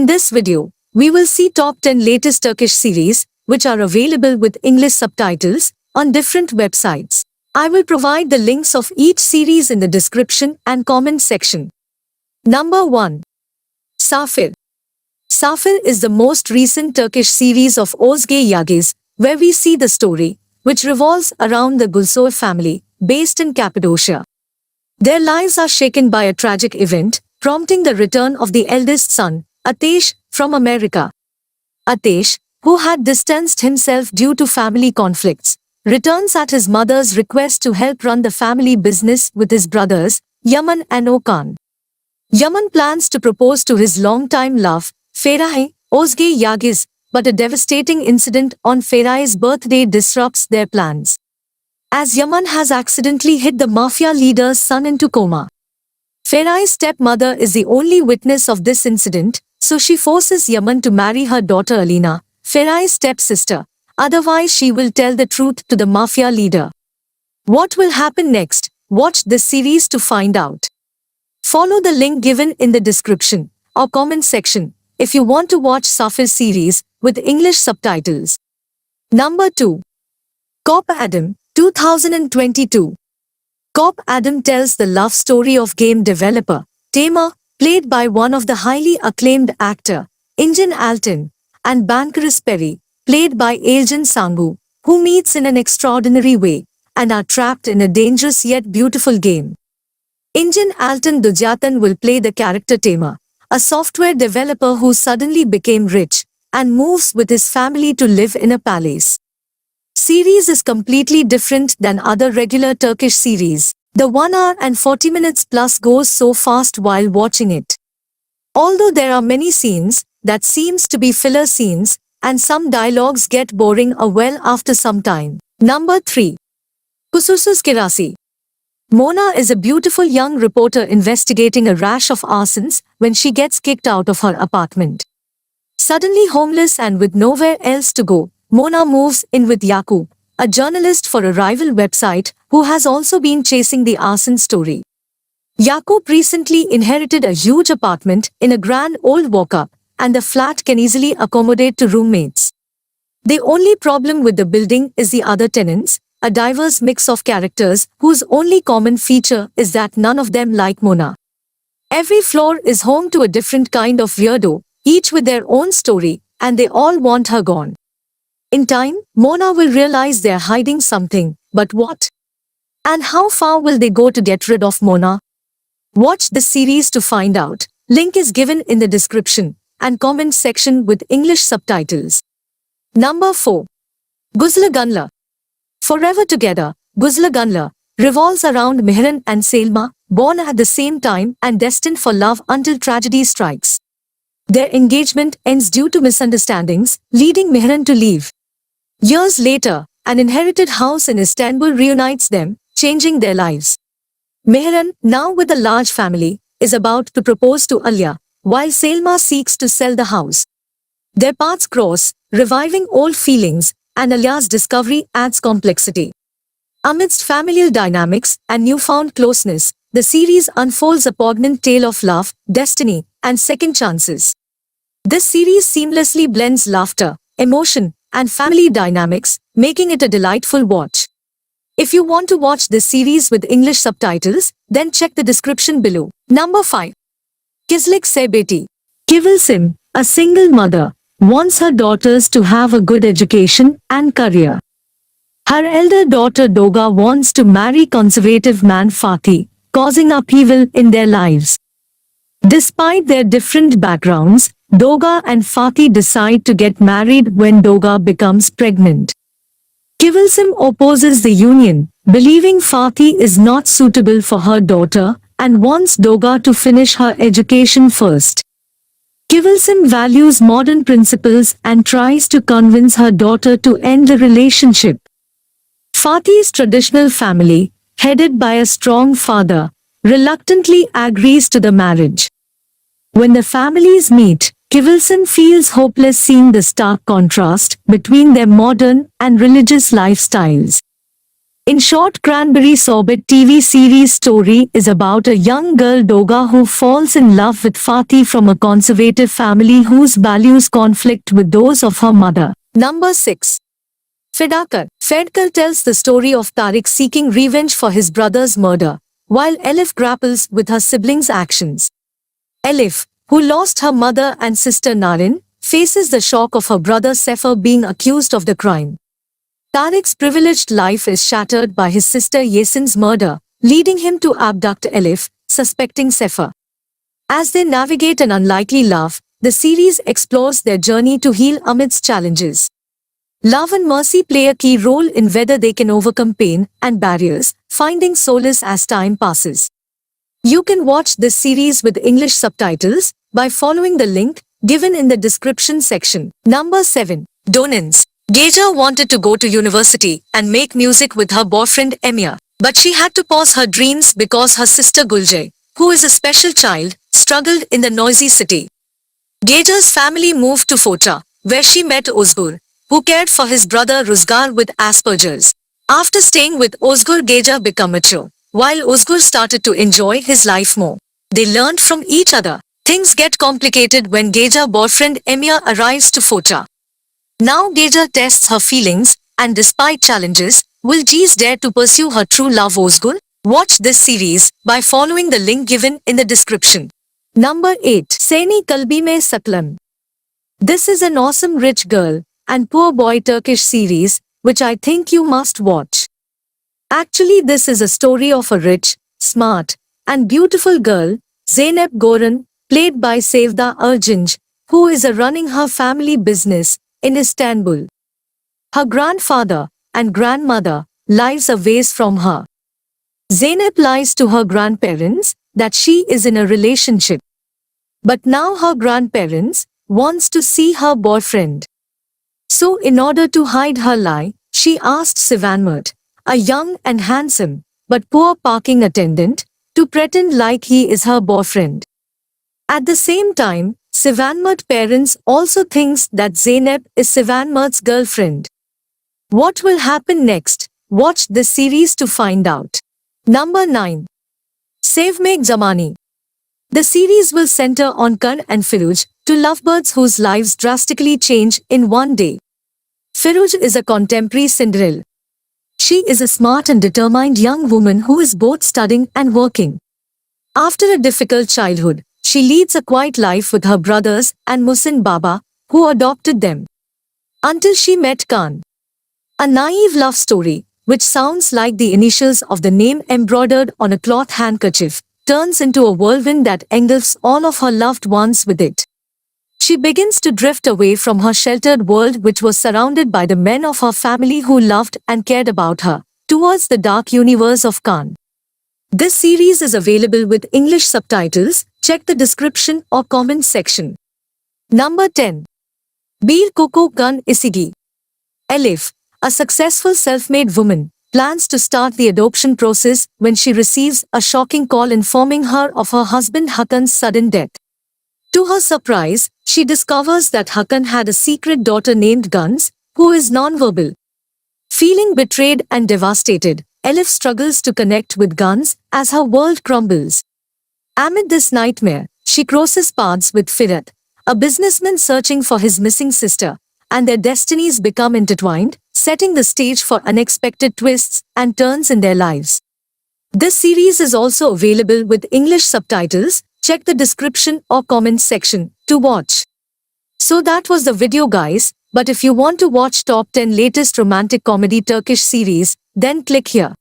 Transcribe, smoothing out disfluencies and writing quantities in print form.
In this video, we will see top 10 latest Turkish series, which are available with English subtitles on different websites. I will provide the links of each series in the description and comment section. Number 1. Safir. Safir is the most recent Turkish series of Özge Yağız, where we see the story, which revolves around the Gülsoy family, based in Cappadocia. Their lives are shaken by a tragic event, prompting the return of the eldest son, Ateş, from America. Ateş, who had distanced himself due to family conflicts, returns at his mother's request to help run the family business with his brothers, Yaman and Okan. Yaman plans to propose to his longtime love, Feraye, Özge Yağız, but a devastating incident on Feraye's birthday disrupts their plans, as Yaman has accidentally hit the mafia leader's son into coma. Feraye's stepmother is the only witness of this incident, so she forces Yaman to marry her daughter Alina, Feraye's stepsister, otherwise she will tell the truth to the mafia leader. What will happen next? Watch this series to find out. Follow the link given in the description or comment section if you want to watch Safir series with English subtitles. Number 2. Cop Adam, 2022. Cop Adam tells the love story of game developer, Tamer, played by one of the highly acclaimed actor, Incan Altan, and Bankaris Perry, played by Elgin Sangu, who meets in an extraordinary way, and are trapped in a dangerous yet beautiful game. Incan Altan Dujatan will play the character Tamer, a software developer who suddenly became rich, and moves with his family to live in a palace. Series is completely different than other regular Turkish series. The 1 hour and 40 minutes plus goes so fast while watching it. Although there are many scenes that seems to be filler scenes, and some dialogues get boring a well after some time. Number 3. Kusursuz Kirasi. Mona is a beautiful young reporter investigating a rash of arsons when she gets kicked out of her apartment. Suddenly homeless and with nowhere else to go, Mona moves in with Yakub, a journalist for a rival website who has also been chasing the arson story. Yakub recently inherited a huge apartment in a grand old walk-up, and the flat can easily accommodate 2 roommates. The only problem with the building is the other tenants, a diverse mix of characters whose only common feature is that none of them like Mona. Every floor is home to a different kind of weirdo, each with their own story, and they all want her gone. In time, Mona will realize they're hiding something, but what? And how far will they go to get rid of Mona? Watch the series to find out. Link is given in the description and comment section with English subtitles. Number 4. Guzla Gunla. Forever Together, Guzla Gunla revolves around Mihran and Selma, born at the same time and destined for love until tragedy strikes. Their engagement ends due to misunderstandings, leading Mihran to leave. Years later, an inherited house in Istanbul reunites them, changing their lives. Mihran, now with a large family, is about to propose to Alya, while Selma seeks to sell the house. Their paths cross, reviving old feelings, and Alya's discovery adds complexity. Amidst familial dynamics and newfound closeness, the series unfolds a poignant tale of love, destiny, and second chances. This series seamlessly blends laughter, emotion, and family dynamics, making it a delightful watch. If you want to watch this series with English subtitles, then check the description below. Number 5. Kızlık Sebeti. Kıvılcım, a single mother, wants her daughters to have a good education and career. Her elder daughter Doga wants to marry conservative man Fatih, causing upheaval in their lives. Despite their different backgrounds, Doga and Fatih decide to get married when Doga becomes pregnant. Kıvılcım opposes the union, believing Fatih is not suitable for her daughter and wants Doga to finish her education first. Kıvılcım values modern principles and tries to convince her daughter to end the relationship. Fatih's traditional family, headed by a strong father, reluctantly agrees to the marriage. When the families meet, Kıvılcım feels hopeless seeing the stark contrast between their modern and religious lifestyles. In short, Cranberry Sorbet TV series story is about a young girl Doga who falls in love with Fatih from a conservative family whose values conflict with those of her mother. Number 6. Fedakar. Fedkar tells the story of Tariq seeking revenge for his brother's murder, while Elif grapples with her siblings' actions. Elif, who lost her mother and sister Narin, faces the shock of her brother Sefer being accused of the crime. Tariq's privileged life is shattered by his sister Yasin's murder, leading him to abduct Elif, suspecting Sefer. As they navigate an unlikely love, the series explores their journey to heal amidst challenges. Love and mercy play a key role in whether they can overcome pain and barriers, finding solace as time passes. You can watch this series with English subtitles by following the link given in the description section. Number 7. Donins. Geja wanted to go to university and make music with her boyfriend Emir, but she had to pause her dreams because her sister Guljay, who is a special child, struggled in the noisy city. Geja's family moved to Fota, where she met Ozgur, who cared for his brother Ruzgar with Asperger's. After staying with Ozgur, Geja became mature, while Ozgur started to enjoy his life more. They learned from each other. Things get complicated when Geja's boyfriend Emir arrives to Fota. Now Geja tests her feelings, and despite challenges, will Gees dare to pursue her true love Ozgur? Watch this series by following the link given in the description. Number 8. Seni Kalbi Mein Saklam. This is an awesome rich girl and poor boy Turkish series, which I think you must watch. Actually, this is a story of a rich, smart, and beautiful girl, Zeynep Goran, played by Sevda Erginç, who is running her family business in Istanbul. Her grandfather and grandmother lives a ways from her. Zeynep lies to her grandparents that she is in a relationship. But now her grandparents wants to see her boyfriend. So in order to hide her lie, she asked Sivanmert, a young and handsome but poor parking attendant, to pretend like he is her boyfriend. At the same time, Sivanmert's parents also thinks that Zeynep is Sivanmert's girlfriend. What will happen next? Watch this series to find out. Number 9. Sevmek Zamani. The series will center on Karn and Firuj, two lovebirds whose lives drastically change in one day. Firuj is a contemporary Cinderella. She is a smart and determined young woman who is both studying and working. After a difficult childhood, she leads a quiet life with her brothers and Muhsin Baba, who adopted them. Until she met Khan. A naive love story, which sounds like the initials of the name embroidered on a cloth handkerchief, turns into a whirlwind that engulfs all of her loved ones with it. She begins to drift away from her sheltered world, which was surrounded by the men of her family who loved and cared about her, towards the dark universe of Khan. This series is available with English subtitles. Check the description or comment section. Number 10. Bir Koko Gun Isigi. Elif, a successful self-made woman, plans to start the adoption process when she receives a shocking call informing her of her husband Hakan's sudden death. To her surprise, she discovers that Hakan had a secret daughter named Guns, who is nonverbal. Feeling betrayed and devastated, Elif struggles to connect with Guns as her world crumbles. Amid this nightmare, she crosses paths with Firat, a businessman searching for his missing sister, and their destinies become intertwined, setting the stage for unexpected twists and turns in their lives. This series is also available with English subtitles. Check the description or comment section to watch. So that was the video, guys, but if you want to watch top 10 latest romantic comedy Turkish series, then click here.